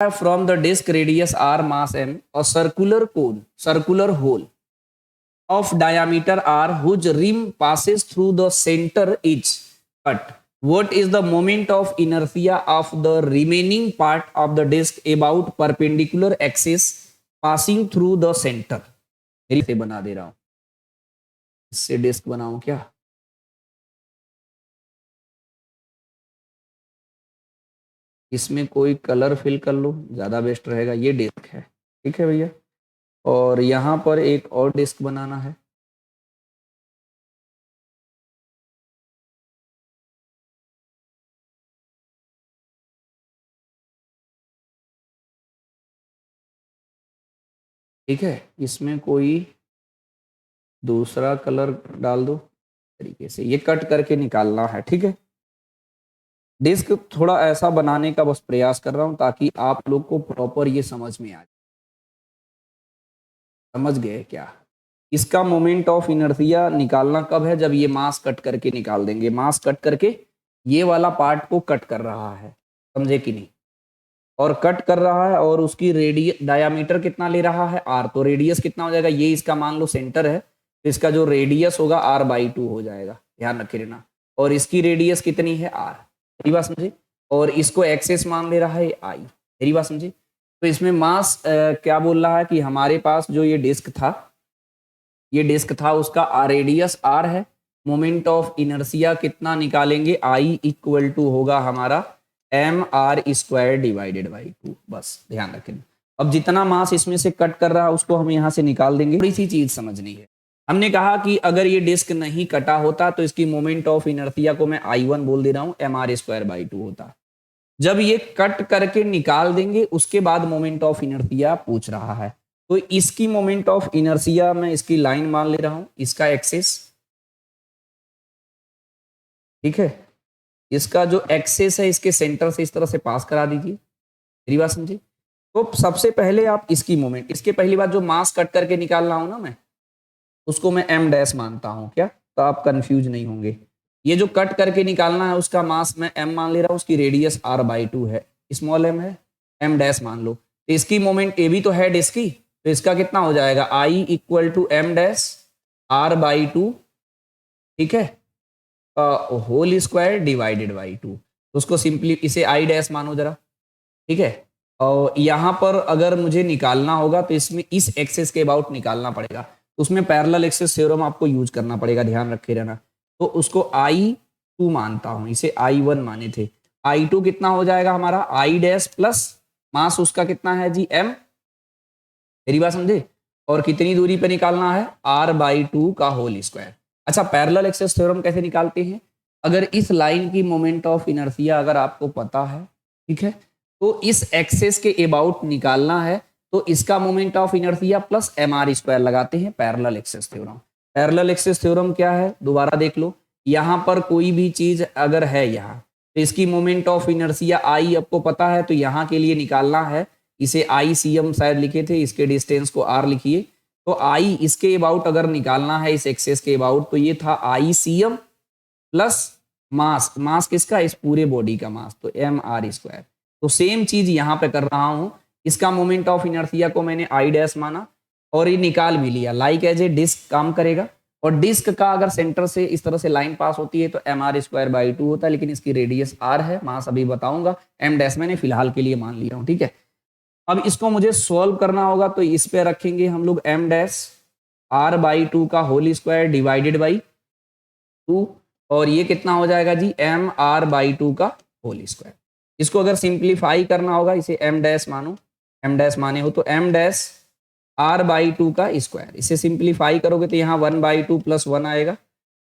from the disk radius r, mass m, a circular hole of diameter r whose rim passes through the center is cut. What is the moment of inertia of the remaining part of the disk about perpendicular axis passing through the center? इसे बना दे रहा हूं, इससे disc बनाऊं क्या? इसमें कोई colour fill कर लो, ज्यादा बेस्ट रहेगा। ये डिस्क है, ठीक है भैया, और यहां पर एक और डिस्क बनाना है। ठीक है, इसमें कोई दूसरा कलर डाल दो तरीके से, ये कट करके निकालना है। ठीक है, डिस्क थोड़ा ऐसा बनाने का बस प्रयास कर रहा हूं ताकि आप लोग को प्रॉपर ये समझ में आ जाए। समझ गए क्या? इसका मोमेंट ऑफ इनर्शिया निकालना कब है? जब ये मास कट करके निकाल देंगे। मास कट करके ये वाला पार्ट को कट कर रहा है, समझे कि नहीं? और कट कर रहा है और उसकी रेडियस डायामीटर कितना ले रहा है? आर। तो रेडियस कितना हो जाएगा? ये इसका मान लो सेंटर है, तो इसका जो रेडियस होगा r/2 हो जाएगा, ध्यान रखे रहना। और इसकी रेडियस कितनी है? r। मेरी बात समझे? और इसको एक्सेस मान ले रहा है i। मेरी बात समझे? तो इसमें मास क्या बोल रहा है कि हमारे पास जो ये डिस्क था उसका रेडियस r है। मोमेंट ऑफ इनर्शिया कितना निकालेंगे? I इक्वल टू होगा हमारा mr² डिवाइडेड बाई 2। बस ध्यान रखें। अब जितना मास इसमें से कट कर रहा है उसको हम यहां से निकाल देंगे। थोड़ी सी चीज समझनी है। हमने कहा कि अगर ये डिस्क नहीं कटा होता तो इसकी मोमेंट ऑफ इनर्शिया को मैं I1 बोल दे रहा हूं, mr²/2 होता। जब ये कट करके निकाल देंगे उसके बाद मोमेंट ऑफ इनर्शिया पूछ रहा है, तो इसकी मोमेंट ऑफ इनर्शिया मैं इसकी लाइन मान ले रहा हूं, इसका एक्सेस। ठीक है, इसका जो एक्सेस है इसके सेंटर से इस तरह से पास करा दीजिए। मेरी बात समझिए? तो सबसे पहले आप इसकी मोमेंट, इसके पहली बात जो मास कट करके निकालना हो ना, मैं उसको मैं m डैश मानता हूं क्या, तो आप कंफ्यूज नहीं होंगे। ये जो कट करके निकालना है उसका मास मैं m मान ले रहा हूं, उसकी रेडियस r/2 है, स्मॉल m है, m डैश मान लो। तो इसकी मोमेंट ए भी तो है डिस्क की, तो इसका कितना हो जाएगा? I equal to m dash r/2, ठीक है, होल स्क्वायर डिवाइडेड बाई 2। तो उसको सिंपली इसे I डैश मानो जरा। ठीक है, और यहां पर अगर मुझे निकालना होगा तो इसमें इस एक्सेस के अबाउट निकालना पड़ेगा, उसमें पैरेलल एक्सेस थ्योरम आपको यूज करना पड़ेगा, ध्यान रखे रहना। तो उसको I2 मानता हूं, इसे I1 माने थे। I2 कितना हो जाएगा हमारा? I डैश प्लस मास उसका कितना है जी? m। मेरी बात समझे? और कितनी दूरी पे निकालना है? r/2 का होल स्क्वायर। अच्छा, पैरेलल एक्सेस थ्योरम कैसे निकालते हैं? अगर इस लाइन की मोमेंट ऑफ इनर्शिया अगर आपको पता है, ठीक है, तो इस एक्सेस के अबाउट निकालना है, तो इसका moment of inertia plus mr² लगाते हैं, parallel axis theorem. Parallel axis theorem क्या है? दोबारा देख लो, यहां पर कोई भी चीज अगर है यहां, तो इसकी मोमेंट ऑफ इनर्शिया I आपको पता है, तो यहां के लिए निकालना है, इसे ICM शायद लिखे थे, इसके डिस्टेंस को r लिखिए। तो I इसके अबाउट अगर निकालना है, इस एक्सेस के अबाउट, तो ये था ICM प्लस मास किसका? इस पूरे बॉडी का मास, तो mr²। तो सेम चीज यहां पे कर रहा हूं, इसका मोमेंट ऑफ इनर्शिया को मैंने I डैश माना और ये निकाल भी लिया, लाइक एज ए डिस्क काम करेगा। और डिस्क का अगर सेंटर से इस तरह से लाइन पास होती है तो mr²/2 होता है, लेकिन इसकी रेडियस r है, मास अभी बताऊंगा, m डैश मैंने फिलहाल के लिए मान लिया हूं। ठीक है, अब इसको मुझे सॉल्व करना होगा, तो इस पे रखेंगे हम लोग m डैश r/2 का होल स्क्वायर डिवाइडेड बाई 2, और ये कितना हो जाएगा जी? mr/2 का होल स्क्वायर। इसको अगर सिंप्लीफाई करना होगा, इसे m डैश मानो, m डैश माने हो, तो m डैश r/2 का स्क्वायर। इसे सिंप्लीफाई करोगे तो यहाँ 1/2 प्लस 1 आएगा।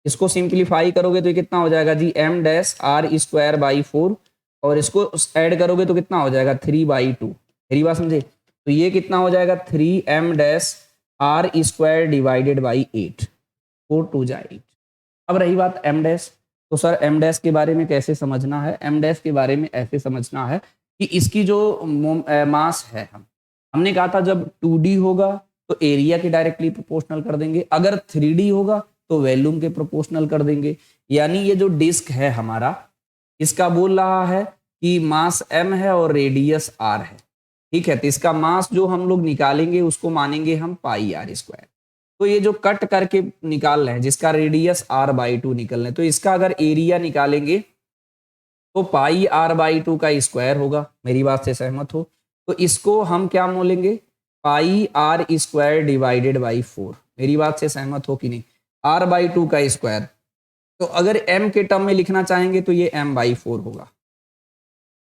इसको सिंप्लीफाई करोगे तो ये कितना हो जाएगा जी? m डैश r²/4, और इसको ऐड करोगे तो कितना हो जाएगा? 3/2। मेरी बात समझे? तो ये कितना हो जाएगा? 3m dash r² divided by 8, 4 2 जा 8। अब रही बात m डैश, तो सर m डैश के बारे में कैसे समझना है? m डैश के बारे में ऐसे समझना है कि इसकी जो मास है, हमने कहा था जब 2D होगा तो एरिया के डायरेक्टली प्रोपोर्शनल कर देंगे, अगर 3D होगा तो वॉल्यूम के प्रोपोर्शनल कर देंगे। यानी ये जो डिस्क है हमारा, इसका बोल रहा है कि मास m है और रेडियस r है। ठीक है, तो इसका मास जो हम लोग निकालेंगे उसको मानेंगे हम पाई आर स्क्वायर। तो ये जो कट करके निकाल रहे हैं जिसका रेडियस r/2 निकल रहे हैं, तो इसका अगर एरिया निकालेंगे तो पाई r/2 का स्क्वायर होगा। मेरी बात से सहमत हो? तो इसको हम क्या बोलेंगे, पाई आर स्क्वायर डिवाइडेड बाई 4। मेरी बात से सहमत हो कि नहीं? r/2 का स्क्वायर, तो अगर m के टर्म में लिखना चाहेंगे तो ये m/4 होगा।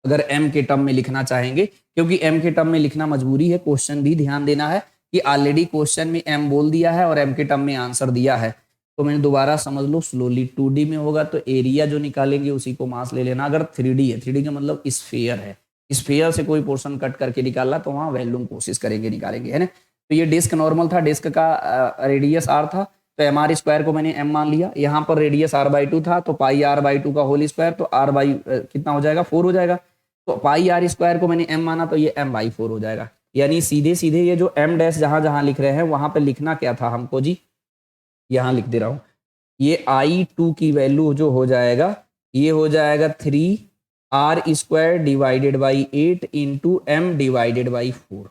अगर m के टर्म में लिखना चाहेंगे, क्योंकि m के टर्म में लिखना मजबूरी है, क्वेश्चन भी ध्यान देना है कि ऑलरेडी क्वेश्चन में m बोल दिया है और m के टर्म में आंसर दिया है। तो मैंने दोबारा समझ लो स्लोली, 2D में होगा तो एरिया जो निकालेंगे उसी को मास ले लेना। अगर 3D है, 3D का मतलब स्फीयर है, स्फीयर से कोई पोर्शन कट करके निकालना तो वहां वैल्यूम कोशिश करेंगे निकालेंगे, है ना। तो ये डिस्क नॉर्मल था, डिस्क का रेडियस r था, तो एम आर स्क्वायर को मैंने m मान लिया। यहाँ पर रेडियस r/2 था, तो पाई r/2 का होल स्क्वायर, तो r बाई कितना हो जाएगा, 4 हो जाएगा। तो पाई आर स्क्वायर को मैंने m माना तो ये m/4 हो जाएगा। यानी सीधे सीधे ये जो m डैश जहां जहां लिख रहे हैं वहां पे लिखना क्या था हमको जी, यहाँ लिख दे रहा हूं, ये I2 की वैल्यू जो हो जाएगा, ये हो जाएगा 3r² divided by 8 into m divided by 4।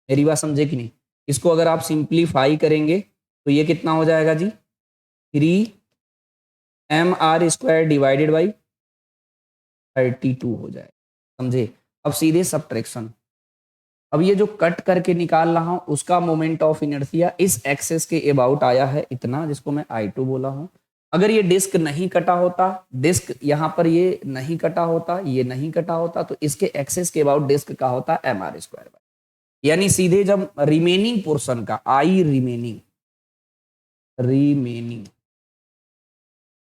मेरी बात समझे कि नहीं? इसको अगर आप सिंप्लीफाई करेंगे तो ये कितना हो जाएगा जी, 3mr² डिवाइडेड बाई 32 हो जाएगा। समझे? अब सीधे सब्ट्रैक्शन। अब ये जो कट करके निकाल रहा हूं उसका मोमेंट ऑफ इनर्शिया इस एक्सेस के अबाउट आया है इतना, जिसको मैं I2 बोला हूं। अगर ये डिस्क नहीं कटा होता, डिस्क यहां पर ये नहीं कटा होता, ये नहीं कटा होता, तो इसके एक्सेस के अबाउट डिस्क का होता mr²। यानी सीधे जब रिमेनिंग पोर्शन का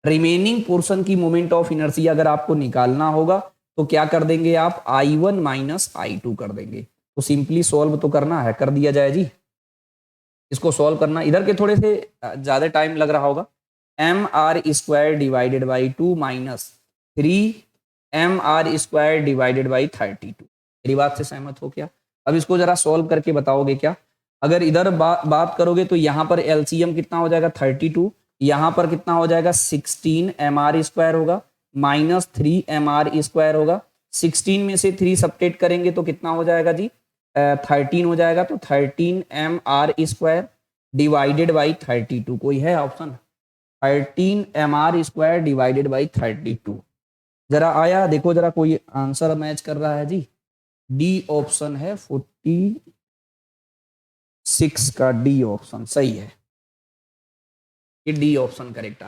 रिमेनिंग पोर्शन की मोमेंट ऑफ इनर्शिया अगर आपको निकालना होगा तो क्या कर देंगे आप, I1 माइनस I2 कर देंगे। तो सिंपली सॉल्व तो करना है, कर दिया जाए जी। इसको सॉल्व करना, इधर के थोड़े से ज्यादा टाइम लग रहा होगा। mr² divided by 2 minus 3mr² divided by 32। मेरी बात से सहमत हो क्या? अब इसको जरा सॉल्व करके बताओगे क्या? अगर इधर बात करोगे तो यहाँ पर एलसीएम कितना हो जाएगा, 32। यहाँ पर कितना हो जाएगा, 16mr² होगा, माइनस 3mr² होगा। 16 में से 3 सब्ट्रैक्ट करेंगे तो कितना हो जाएगा जी, 13 हो जाएगा। तो 13mr² डिवाइडेड बाई 32, कोई है ऑप्शन? 13mr² डिवाइडेड बाई 32 जरा आया देखो, जरा कोई आंसर मैच कर रहा है जी? डी ऑप्शन है, 46 का डी ऑप्शन सही है, ये डी ऑप्शन करेक्ट आ रहा है।